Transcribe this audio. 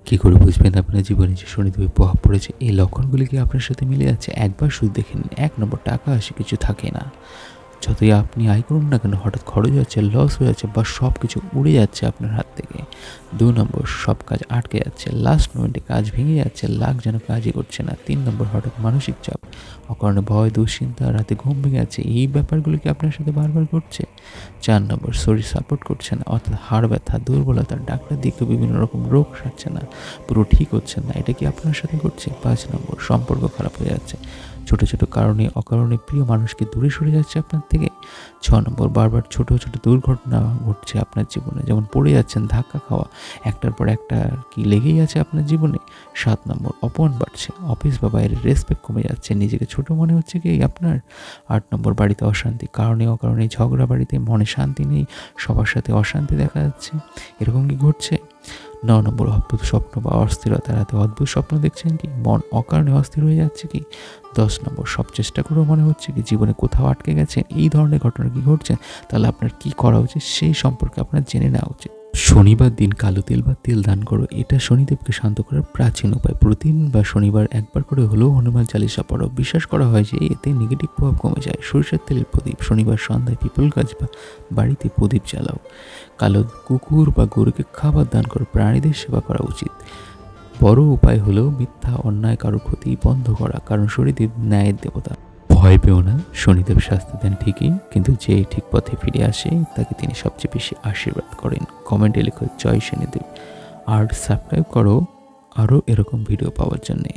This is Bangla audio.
কী করে বুঝবেন আপনার জীবনে যে শনিদেবের প্রভাব পড়েছে? এই লক্ষণগুলি কি আপনার সাথে মিলে যাচ্ছে? একবার শুধু দেখে নিন। ১ নম্বর, টাকা আসে কিছু থাকে না। যতই আপনি আয় করুন না কেন, হঠাৎ খরচ হচ্ছে, লস হয়ে যাচ্ছে বা সব কিছু উড়ে যাচ্ছে আপনার হাত থেকে। ২ নম্বর, সব কাজ আটকে যাচ্ছে। লাস্ট মোমেন্টে কাজ ভেঙে যাচ্ছে, লাক যেন কাজই করছে না। ৩ নম্বর, হঠাৎ মানসিক চাপ, অকারণে ভয়, দুশ্চিন্তা, রাতে ঘুম ভেঙে যাচ্ছে। এই ব্যাপারগুলো কি আপনার সাথে বারবার ঘটছে? ৪ নম্বর, শরীর সাপোর্ট করছে না, অর্থাৎ হাড় ব্যথা, দুর্বলতা, ডাক্তার দেখিয়েও বিভিন্ন রকম রোগ সারছে না, পুরো ঠিক হচ্ছে না। এটা কি আপনার সাথে ঘটছে? ৫ নম্বর, সম্পর্ক খারাপ হয়ে যাচ্ছে। ছোট, ছোট কারণে অকারণে প্রিয় মানুষকে দূরে সরে যাচ্ছে আপনার থেকে। ৬ নম্বর, বারবার ছোট, ছোট দুর্ঘটনা ঘটছে আপনার জীবনে। যেমন পড়ে যাচ্ছেন, ধাক্কা খাওয়া, একটার পর একটা কি লেগেই আছে আপনার জীবনে। ৭ নম্বর, অপমান বাড়ছে, অফিস বা বাইরের রেসপেক্ট কমে যাচ্ছে, নিজেকে ছোট মনে হচ্ছে কি আপনার। ৮ নম্বর, বাড়িতে অশান্তি, কারণে অকারণে ঝগড়া, বাড়িতে মনে শান্তি নেই, সবার সাথে অশান্তি দেখা যাচ্ছে। এরকম কি ঘটছে? ৯ নম্বর, অদ্ভুত স্বপ্ন বা অস্থিরতা, রাতে অদ্ভুত স্বপ্ন দেখছেন কি? মন অকারণে অস্থির হয়ে যাচ্ছে কি? ১০ নম্বর, সব চেষ্টা করেও মনে হচ্ছে কি জীবনে কোথাও আটকে গেছেন। এই ধরনের ঘটনা কি ঘটছে? তাহলে আপনার কি করা উচিত সেই সম্পর্কে আপনার জেনে নেওয়া উচিত। শনিবার দিন কালো তেল বা তেল দান করো। এটা শনিদেবকে শান্ত করার প্রাচীন উপায়। প্রতিদিন বা শনিবার একবার করে হলেও হনুমান চালিসা পড়ো। বিশ্বাস করা হয় যে এতে নেগেটিভ প্রভাব কমে যায়। সরিষার তেলের প্রদীপ, শনিবার সন্ধ্যায় পিপল গাছ বা বাড়িতে প্রদীপ জ্বালাও। কালো কুকুর বা গরুকে খাবার দান করো। প্রাণীদের সেবা করা উচিত। বড় উপায় হলো মিথ্যা, অন্যায়, কারো ক্ষতি বন্ধ করা, কারণ শনিদেব ন্যায়ের দেবতা। ভয় পেও না, শনিদেব শাস্তি দেন ঠিকই, কিন্তু যে ঠিক পথে ফিরে আসে তাকে তিনি সবচেয়ে বেশি আশীর্বাদ করেন। কমেন্টে লেখো জয় শনিদেব, আর সাবস্ক্রাইব করো আরও এরকম ভিডিও পাওয়ার জন্যে।